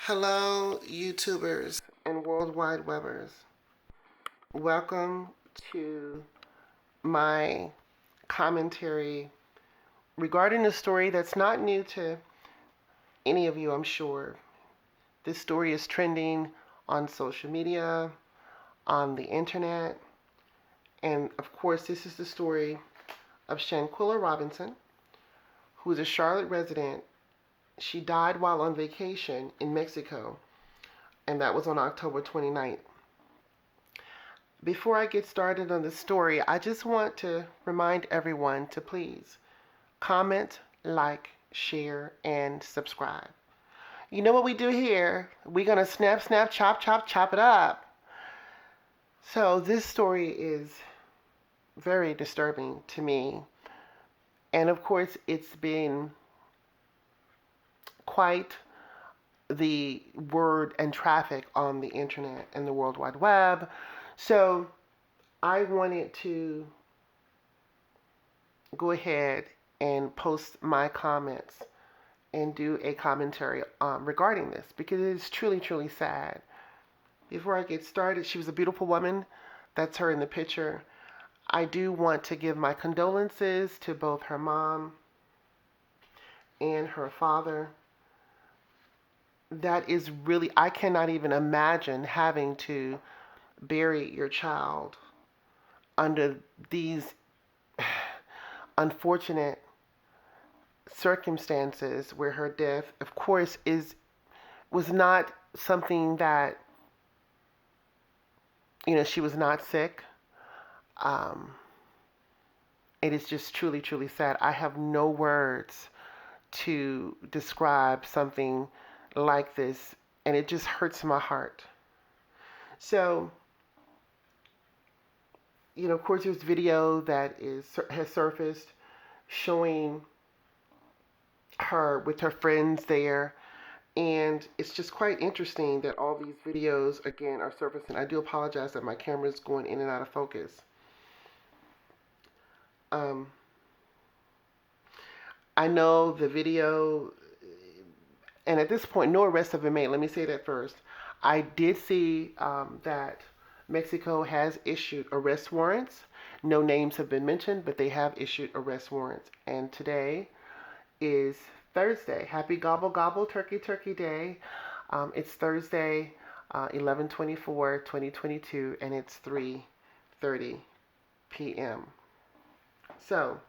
Hello, YouTubers and worldwide webbers. Welcome to my commentary regarding a story that's not new to any of you, I'm sure. This story is trending on social media, on the internet, and of course, this is the story of Shanquella Robinson, who is a Charlotte resident. She died while on vacation in Mexico, and that was on October 29th. Before I get started on the story, I just want to remind everyone to please comment, like, share, and subscribe. You know what we do here? We're going to snap, snap, chop, chop, chop it up. So this story is very disturbing to me. And of course, it's been quite the word and traffic on the internet and the World Wide Web. So I wanted to go ahead and post my comments and do a commentary regarding this because it is truly, truly sad. Before I get started, she was a beautiful woman. That's her in the picture. I do want to give my condolences to both her mom and her father. That is really, I cannot even imagine having to bury your child under these unfortunate circumstances where her death, of course, was not something that, she was not sick. Um, it is just truly, truly sad. I have no words to describe something like this, and it just hurts my heart. So, of course, there's video that has surfaced showing her with her friends there. And it's just quite interesting that all these videos, again, are surfacing. I do apologize that my camera is going in and out of focus. I know the video, and at this point, no arrests have been made. Let me say that first. I did see that Mexico has issued arrest warrants. No names have been mentioned, but they have issued arrest warrants. And today is Thursday. Happy Gobble Gobble Turkey Turkey Day. It's Thursday, 11/24/2022, and it's 3:30 p.m. So,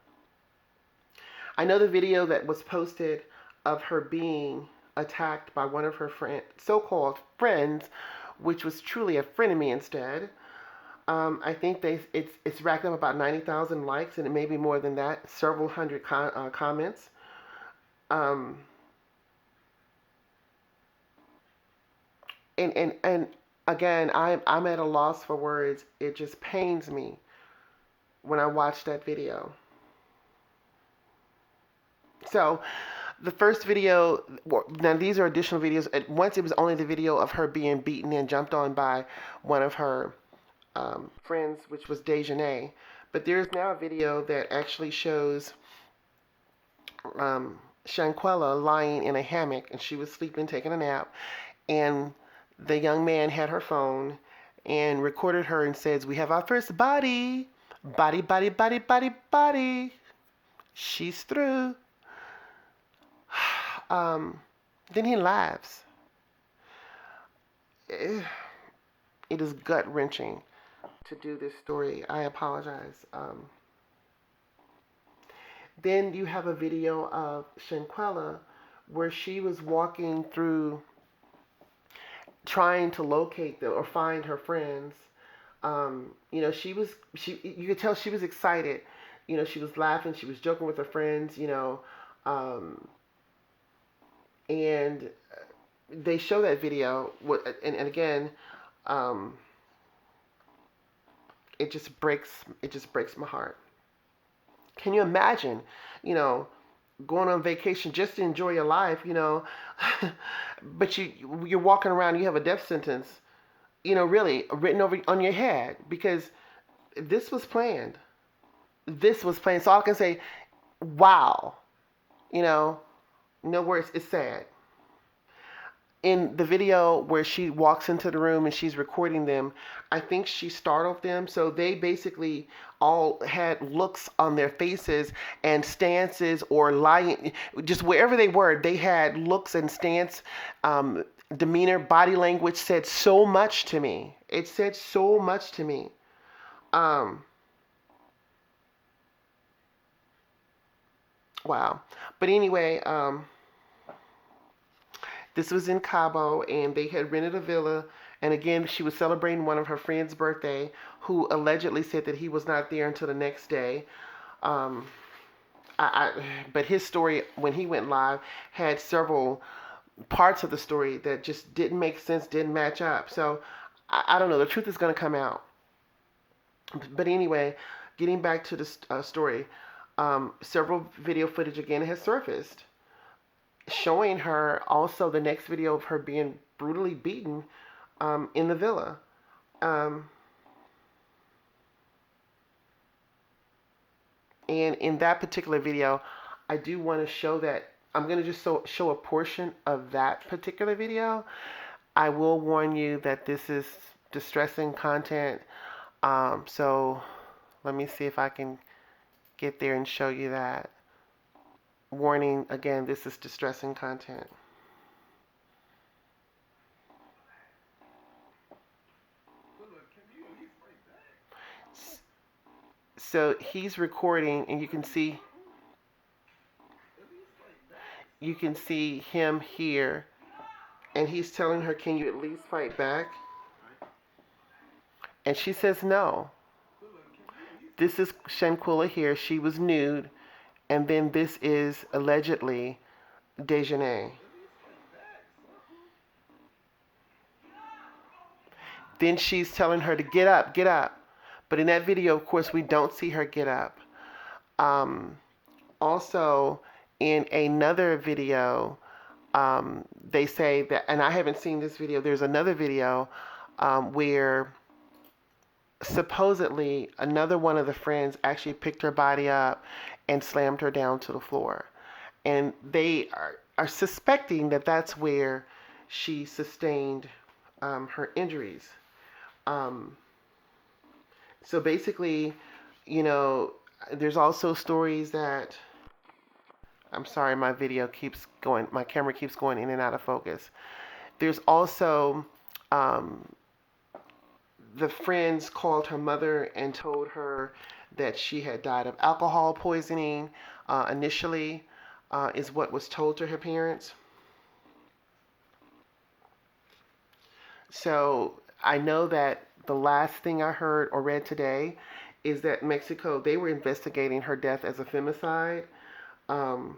I know the video that was posted of her being attacked by one of her so-called friends, which was truly a frenemy instead. I think it's racked up about 90,000 likes, and it may be more than that. Several hundred comments. Um, and again, I'm at a loss for words. It just pains me when I watch that video. So the first video, now these are additional videos. Once it was only the video of her being beaten and jumped on by one of her friends, which was Dejanay. But there's now a video that actually shows Shanquella lying in a hammock, and she was sleeping, taking a nap, and the young man had her phone and recorded her and says, "We have our first body. Body, body, body, body, body. She's through." Then he laughs. It is gut-wrenching to do this story. I apologize. Then you have a video of Shanquella where she was walking through trying to locate them or find her friends. You could tell she was excited. She was laughing, she was joking with her friends, and they show that video, and again, it just breaks my heart. Can you imagine, going on vacation just to enjoy your life, but you're walking around, you have a death sentence, really written over on your head because this was planned. This was planned. So all I can say, wow, no words. It's sad. in the video where she walks into the room and she's recording them, I think she startled them. So they basically all had looks on their faces and stances or lying, just wherever they were, they had looks and stance, demeanor, body language said so much to me. It said so much to me. Wow. But anyway, this was in Cabo, and they had rented a villa. And again, she was celebrating one of her friend's birthday, who allegedly said that he was not there until the next day. Um, but his story, when he went live, had several parts of the story that just didn't make sense, didn't match up. So I don't know. The truth is going to come out. But anyway, getting back to the story, several video footage again has surfaced showing her, also the next video of her being brutally beaten in the villa. And in that particular video, I do want to show that. I'm going to just show a portion of that particular video. I will warn you that this is distressing content. So let me see if I can get there and show you that. Warning, again, this is distressing content. So he's recording, and you can see him here, and he's telling her, "Can you at least fight back?" And she says no. This is Shanquella here. She was nude, and then this is allegedly Dejanay. Then she's telling her to get up, get up. But in that video, of course, we don't see her get up. Also, in another video, they say that, and I haven't seen this video, there's another video where supposedly another one of the friends actually picked her body up and slammed her down to the floor. And they are suspecting that that's where she sustained her injuries. So basically, you know, there's also stories that, I'm sorry, my video keeps going, my camera keeps going in and out of focus. There's also, the friends called her mother and told her that she had died of alcohol poisoning initially, is what was told to her parents. So I know that the last thing I heard or read today is that Mexico, they were investigating her death as a femicide. And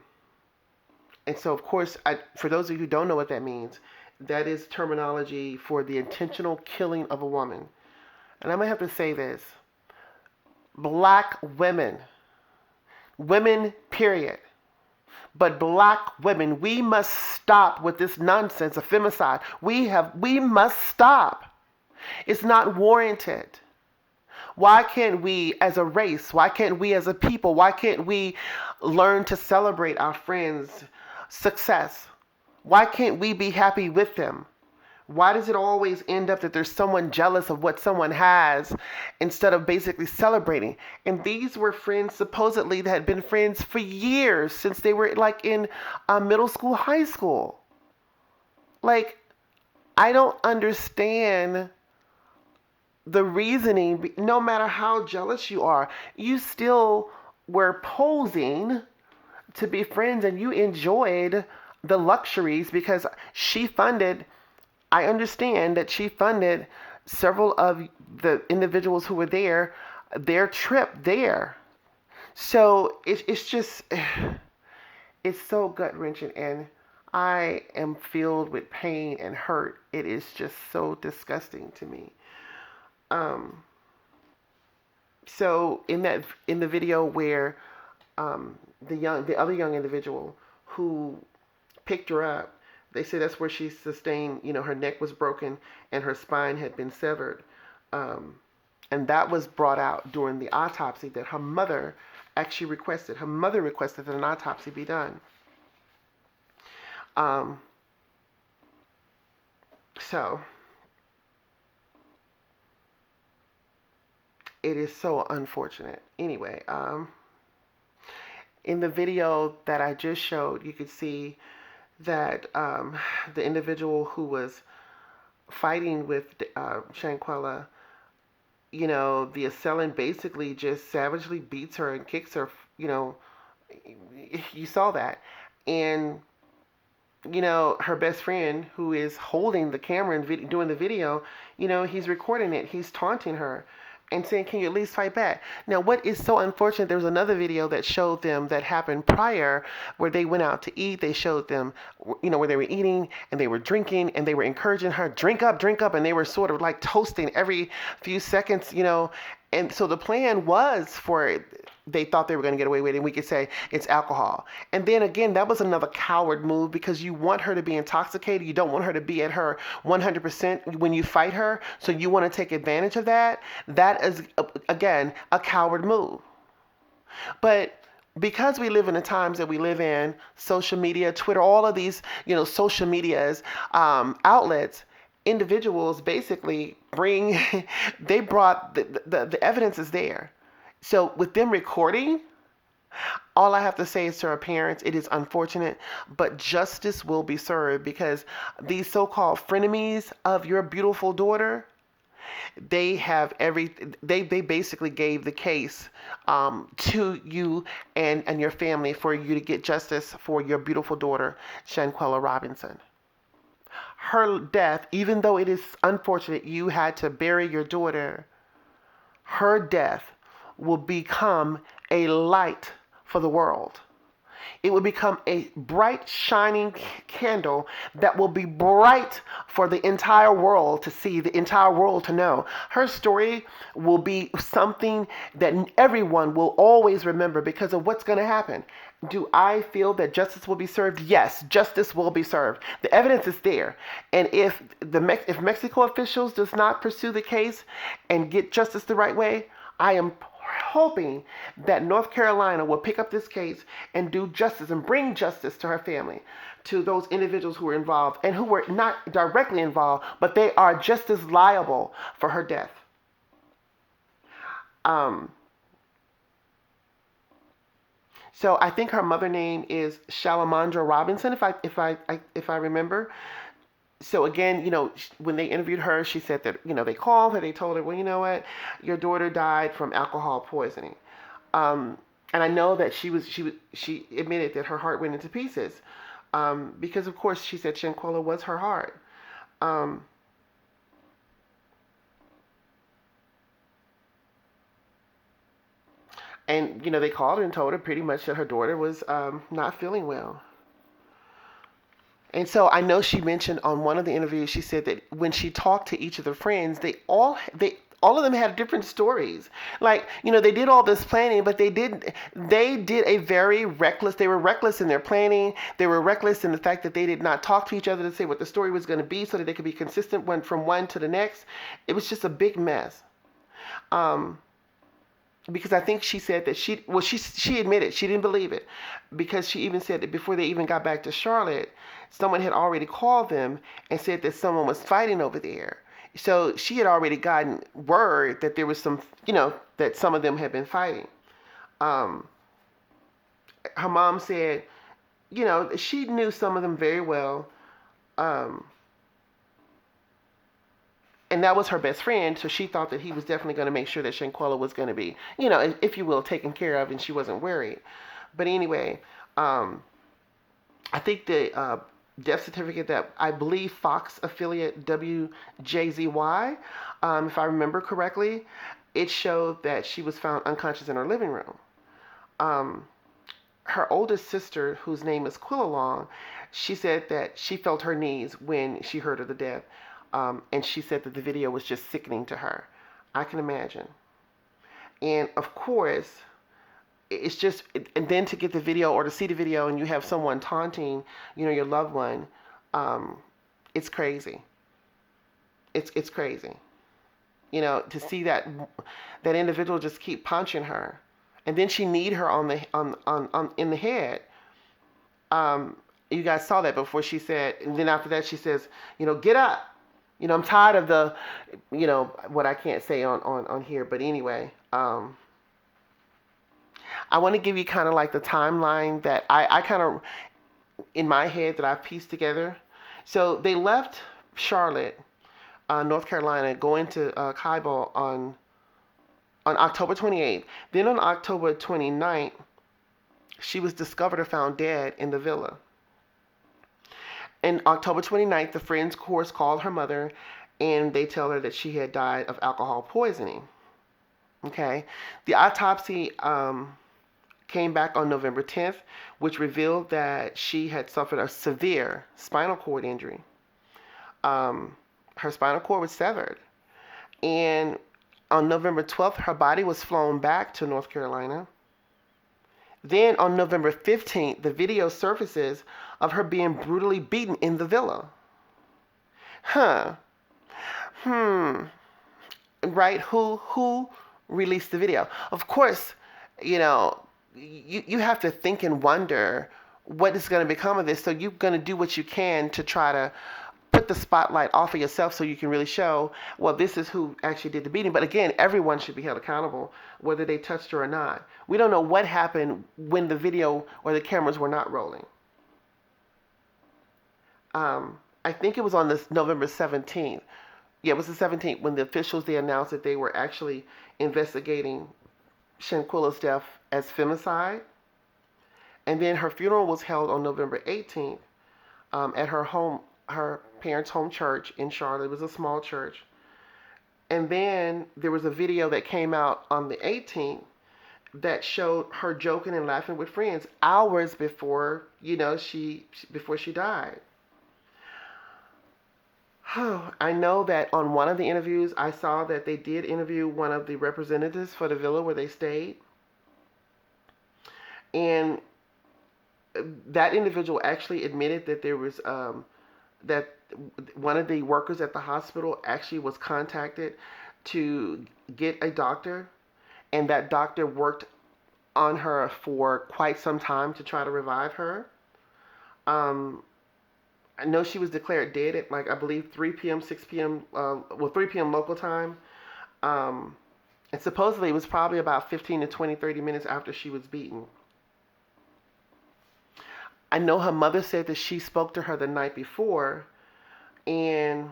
so, of course, for those of you who don't know what that means, that is terminology for the intentional killing of a woman. And I'm going to have to say this. Black women, period. But black women, we must stop with this nonsense of femicide. We must stop. It's not warranted. Why can't we as a race, why can't we as a people, why can't we learn to celebrate our friends' success? Why can't we be happy with them? Why does it always end up that there's someone jealous of what someone has instead of basically celebrating? And these were friends supposedly that had been friends for years, since they were like in middle school, high school. Like, I don't understand the reasoning. No matter how jealous you are, you still were posing to be friends and you enjoyed the luxuries because she funded, I understand that she funded several of the individuals who were there, their trip there. So it's just, it's so gut-wrenching, and I am filled with pain and hurt. It is just so disgusting to me. So in the video where the other young individual who picked her up, they say that's where she sustained, her neck was broken and her spine had been severed. And that was brought out during the autopsy that her mother actually requested. Her mother requested that an autopsy be done. So it is so unfortunate. Anyway, in the video that I just showed, you could see that the individual who was fighting with Shanquella, the assailant basically just savagely beats her and kicks her. You saw that. And, her best friend who is holding the camera and doing the video, he's recording it. He's taunting her and saying, can you at least fight back? Now, what is so unfortunate, there was another video that showed them that happened prior where they went out to eat. They showed them, where they were eating and they were drinking and they were encouraging her, drink up. And they were sort of like toasting every few seconds, And so the plan was they thought they were going to get away with it, and we could say it's alcohol. And then again, that was another coward move because you want her to be intoxicated. You don't want her to be at her 100% when you fight her. So you want to take advantage of that. That is, again, a coward move. But because we live in the times that we live in, social media, Twitter, all of these, social medias, outlets, individuals basically they brought the evidence is there. So with them recording, all I have to say is to our parents, it is unfortunate, but justice will be served because these so-called frenemies of your beautiful daughter, they have they basically gave the case to you and your family for you to get justice for your beautiful daughter, Shanquella Robinson. Her death, even though it is unfortunate you had to bury your daughter, her death will become a light for the world. It will become a bright, shining candle that will be bright for the entire world to see, the entire world to know. Her story will be something that everyone will always remember because of what's going to happen. Do I feel that justice will be served? Yes, justice will be served. The evidence is there. And if Mexico officials does not pursue the case and get justice the right way, I am hoping that North Carolina will pick up this case and do justice and bring justice to her family, to those individuals who were involved and who were not directly involved, but they are just as liable for her death. So I think her mother name is Shanquella Robinson, if I remember. So again, when they interviewed her, she said that, they called her, they told her, well, you know what, your daughter died from alcohol poisoning. And I know that she admitted that her heart went into pieces. Because of course she said Shanquella was her heart. And, they called her and told her pretty much that her daughter was not feeling well. And so I know she mentioned on one of the interviews, she said that when she talked to each of the friends, all of them had different stories. Like, they did all this planning, but they did a very reckless, they were reckless in their planning. They were reckless in the fact that they did not talk to each other to say what the story was going to be so that they could be consistent from one to the next. It was just a big mess. Because I think she said that she admitted she didn't believe it, because she even said that before they even got back to Charlotte, someone had already called them and said that someone was fighting over there. So she had already gotten word that there was some, that some of them had been fighting. Her mom said, she knew some of them very well. And that was her best friend, so she thought that he was definitely going to make sure that Shanquella was going to be, if you will, taken care of, and she wasn't worried. But anyway, I think the death certificate that I believe Fox affiliate WJZY, if I remember correctly, it showed that she was found unconscious in her living room. Her oldest sister, whose name is Quillalong, she said that she felt her knees when she heard of the death. And she said that the video was just sickening to her. I can imagine. And of course, it's just, and then to get the video or to see the video and you have someone taunting, your loved one, it's crazy. It's crazy. To see that individual just keep punching her, and then she kneed her in the head. You guys saw that before she said, and then after that she says, get up. I'm tired of the, what I can't say on here. But anyway, I want to give you kind of like the timeline that I kind of, in my head, that I've pieced together. So they left Charlotte, North Carolina, going to Cabo on October 28th. Then on October 29th, she was discovered or found dead in the villa. And October 29th, the friends, of course, called her mother, and they tell her that she had died of alcohol poisoning. Okay. The autopsy came back on November 10th, which revealed that she had suffered a severe spinal cord injury. Her spinal cord was severed. And on November 12th, her body was flown back to North Carolina. Then on November 15th, the video surfaces of her being brutally beaten in the villa. Huh. Right? Who released the video? Of course, you have to think and wonder what is going to become of this. So you're going to do what you can to try to put the spotlight off of yourself so you can really show, well, this is who actually did the beating. But again, everyone should be held accountable, whether they touched her or not. We don't know what happened when the video or the cameras were not rolling. I think it was on this November 17th. Yeah, it was the 17th when the officials, they announced that they were actually investigating Shanquella's death as femicide. And then her funeral was held on November 18th at her parents' home church in Charlotte. It was a small church. And then there was a video that came out on the 18th that showed her joking and laughing with friends hours before, before she died. I know that on one of the interviews, I saw that they did interview one of the representatives for the villa where they stayed. And that individual actually admitted that there was, that one of the workers at the hospital actually was contacted to get a doctor. And that doctor worked on her for quite some time to try to revive her. I know she was declared dead at, like, I believe 3 p.m., 6 p.m., 3 p.m. local time. And supposedly it was probably about 15 to 20, 30 minutes after she was beaten. I know her mother said that she spoke to her the night before, and,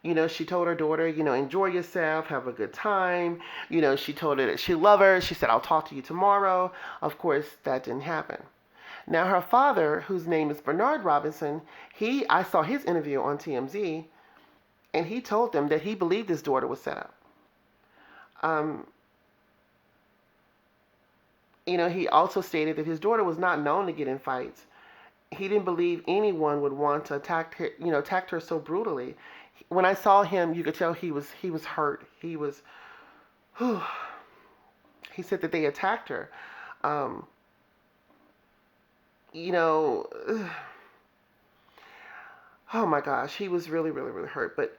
she told her daughter, enjoy yourself, have a good time. She told her that she loved her. She said, I'll talk to you tomorrow. Of course, that didn't happen. Now, her father, whose name is Bernard Robinson, I saw his interview on TMZ, and he told them that he believed his daughter was set up. He also stated that his daughter was not known to get in fights. He didn't believe anyone would want to attack her so brutally. When I saw him, you could tell he was hurt. He was, he said that they attacked her. Oh my gosh, he was really, really, really hurt. But,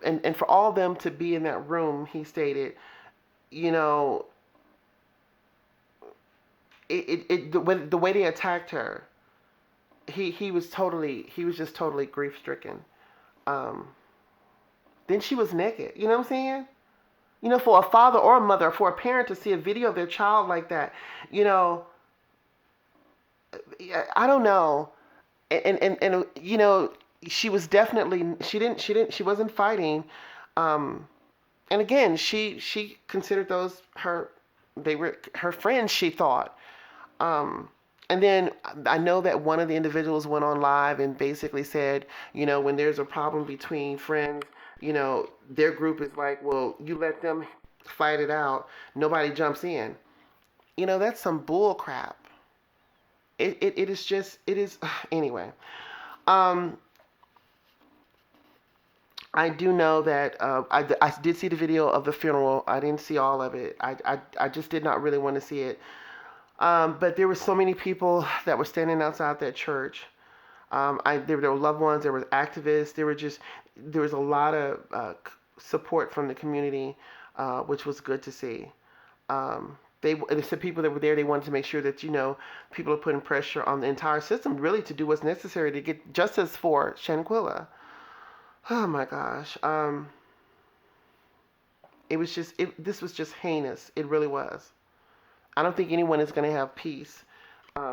and for all of them to be in that room, he stated, the way they attacked her, he was just totally grief stricken. Then she was naked. You know what I'm saying? For a father or a mother, for a parent to see a video of their child like that, I don't know. And she was definitely, she wasn't fighting. And again, she considered those they were her friends, she thought. And then I know that one of the individuals went on live and basically said, when there's a problem between friends, their group is like, well, you let them fight it out. Nobody jumps in. That's some bull crap. It is, anyway. I do know that I did see the video of the funeral. I didn't see all of it. I just did not really want to see it. But there were so many people that were standing outside that church. There were loved ones, there were activists, there was a lot of support from the community, which was good to see. They said people that were there, they wanted to make sure that, people are putting pressure on the entire system really to do what's necessary to get justice for Shanquella. Oh my gosh. This was just heinous. It really was. I don't think anyone is going to have peace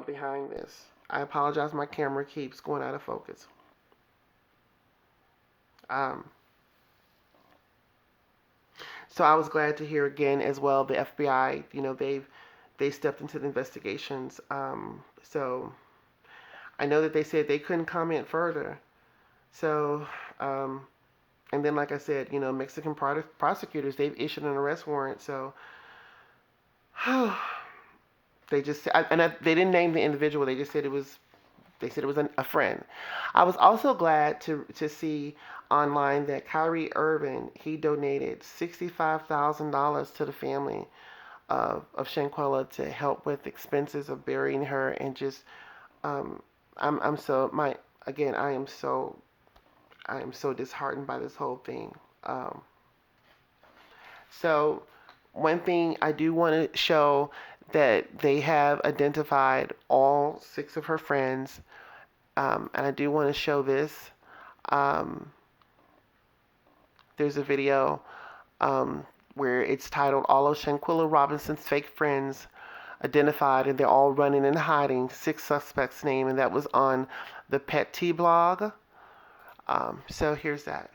behind this. I apologize. My camera keeps going out of focus. Um, so I was glad to hear again as well. The FBI, they stepped into the investigations. So I know that they said they couldn't comment further. So, and then like I said, Mexican prosecutors, they've issued an arrest warrant. So they just they didn't name the individual. They just said it was. They said it was a friend. I was also glad to see online that Kyrie Irving, he donated $65,000 to the family of Shanquella to help with expenses of burying her, and just I'm so my again I am so disheartened by this whole thing. So one thing I do want to show that they have identified all 6 of her friends, and I do want to show this. There's a video where it's titled "All of Shanquella Robinson's Fake Friends Identified, and they're all running and hiding. 6 suspects named," and that was on the Pet Tea blog. So here's that.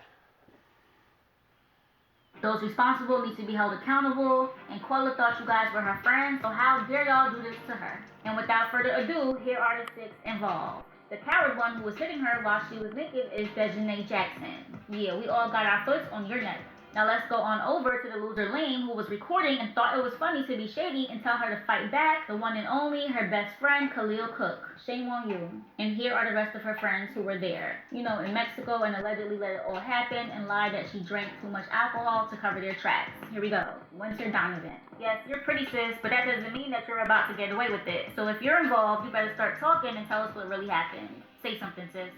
Those responsible need to be held accountable, and Quella thought you guys were her friends, so how dare y'all do this to her? And without further ado, here are the 6 involved. The coward one who was hitting her while she was naked is Dejanay Jackson. Yeah, we all got our foot on your neck. Now let's go on over to the loser Lane, who was recording and thought it was funny to be shady and tell her to fight back. The one and only, her best friend, Khalil Cook. Shame on you. And here are the rest of her friends who were there. In Mexico, and allegedly let it all happen and lied that she drank too much alcohol to cover their tracks. Here we go. Winter Donovan. Yes, you're pretty, sis, but that doesn't mean that you're about to get away with it. So if you're involved, you better start talking and tell us what really happened. Say something, sis.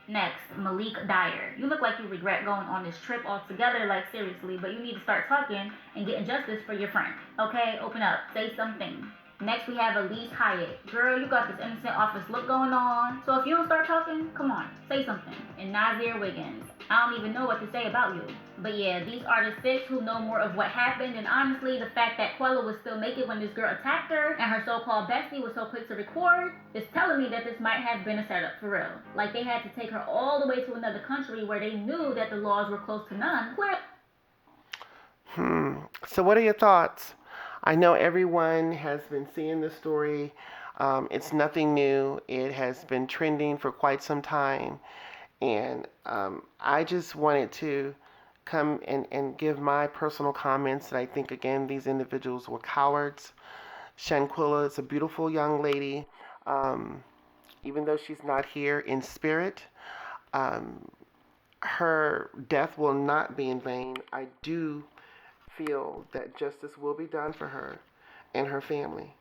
Next, Malik Dyer. You look like you regret going on this trip altogether, like seriously, but you need to start talking and getting justice for your friend. Okay, open up. Say something. Next, we have Elise Hyatt. Girl, you got this innocent office look going on. So if you don't start talking, come on, say something. And Nazir Wiggins. I don't even know what to say about you. But yeah, these are the 6 who know more of what happened, and honestly, the fact that Quella was still naked when this girl attacked her, and her so-called bestie was so quick to record, is telling me that this might have been a setup for real. Like they had to take her all the way to another country where they knew that the laws were close to none. So what are your thoughts? I know everyone has been seeing this story. It's nothing new. It has been trending for quite some time. And I just wanted to come and give my personal comments that I think, again, these individuals were cowards. Shanquella is a beautiful young lady. Even though she's not here in spirit, her death will not be in vain. I do feel that justice will be done for her and her family.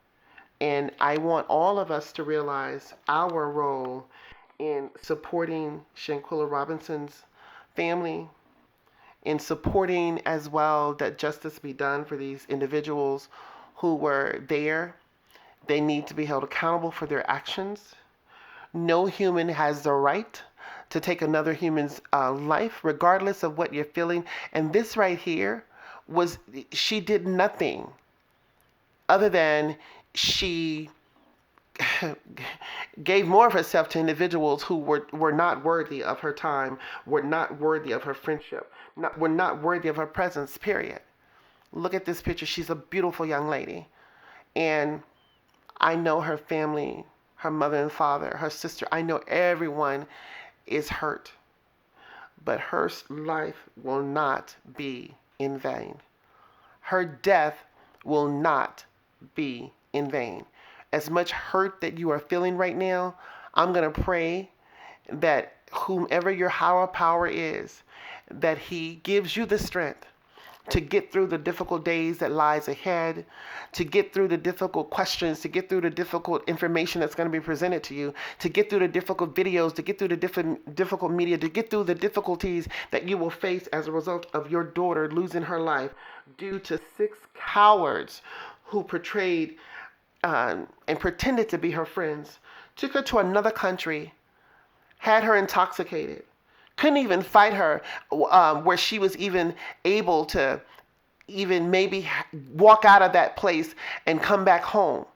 And I want all of us to realize our role in supporting Shanquella Robinson's family, in supporting as well that justice be done for these individuals who were there. They need to be held accountable for their actions. No human has the right to take another human's life, regardless of what you're feeling. And this right here she did nothing other than she gave more of herself to individuals who were not worthy of her time, were not worthy of her friendship, were not worthy of her presence, period. Look at this picture. She's a beautiful young lady. And I know her family, her mother and father, her sister, I know everyone is hurt. But her life will not be in vain. Her death will not be in vain. As much hurt that you are feeling right now, I'm going to pray that whomever your higher power is, that he gives you the strength to get through the difficult days that lies ahead, to get through the difficult questions, to get through the difficult information that's going to be presented to you, to get through the difficult videos, to get through the difficult media, to get through the difficulties that you will face as a result of your daughter losing her life due to 6 cowards who portrayed and pretended to be her friends, took her to another country, had her intoxicated, Couldn't even fight her where she was even able to even maybe walk out of that place and come back home.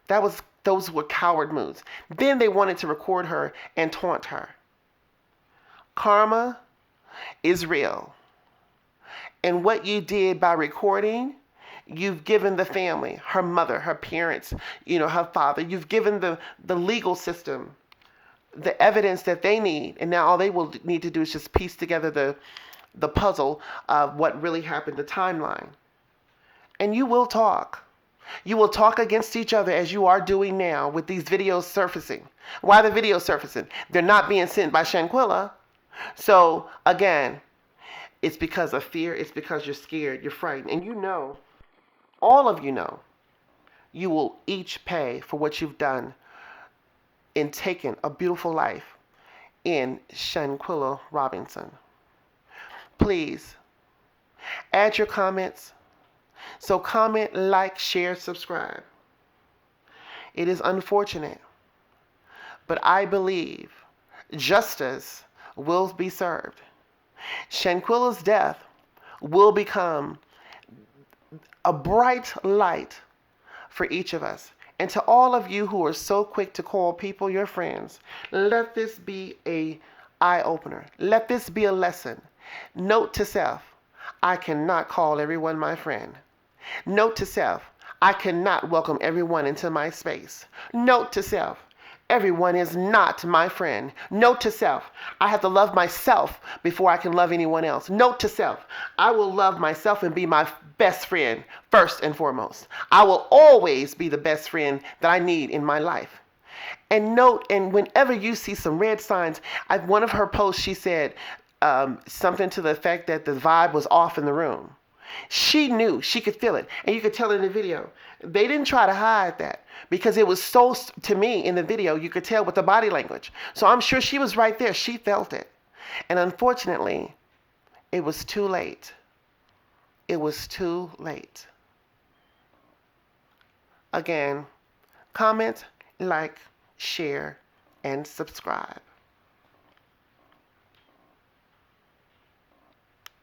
Those were coward moves. Then they wanted to record her and taunt her. Karma is real. And what you did by recording, you've given the family, her mother, her parents, her father, you've given the legal system the evidence that they need. And now all they will need to do is just piece together the puzzle of what really happened, the timeline. And you will talk. You will talk against each other as you are doing now with these videos surfacing. Why the videos surfacing? They're not being sent by Shanquella. So again, it's because of fear. It's because you're scared. You're frightened. And all of you will each pay for what you've done in taking a beautiful life in Shanquella Robinson. Please add your comments. So comment, like, share, subscribe. It is unfortunate, but I believe justice will be served. Shanquella's death will become a bright light for each of us. And to all of you who are so quick to call people your friends, let this be an eye-opener. Let this be a lesson. Note to self, I cannot call everyone my friend. Note to self, I cannot welcome everyone into my space. Note to self, everyone is not my friend. Note to self, I have to love myself before I can love anyone else. Note to self, I will love myself and be my best friend first and foremost. I will always be the best friend that I need in my life. And note, and whenever you see some red signs, one of her posts, she said something to the effect that the vibe was off in the room. She knew, she could feel it, and you could tell in the video. They didn't try to hide that because it was so, to me, in the video, you could tell with the body language. So I'm sure she was right there. She felt it. And unfortunately, it was too late. It was too late. Again, comment, like, share, and subscribe.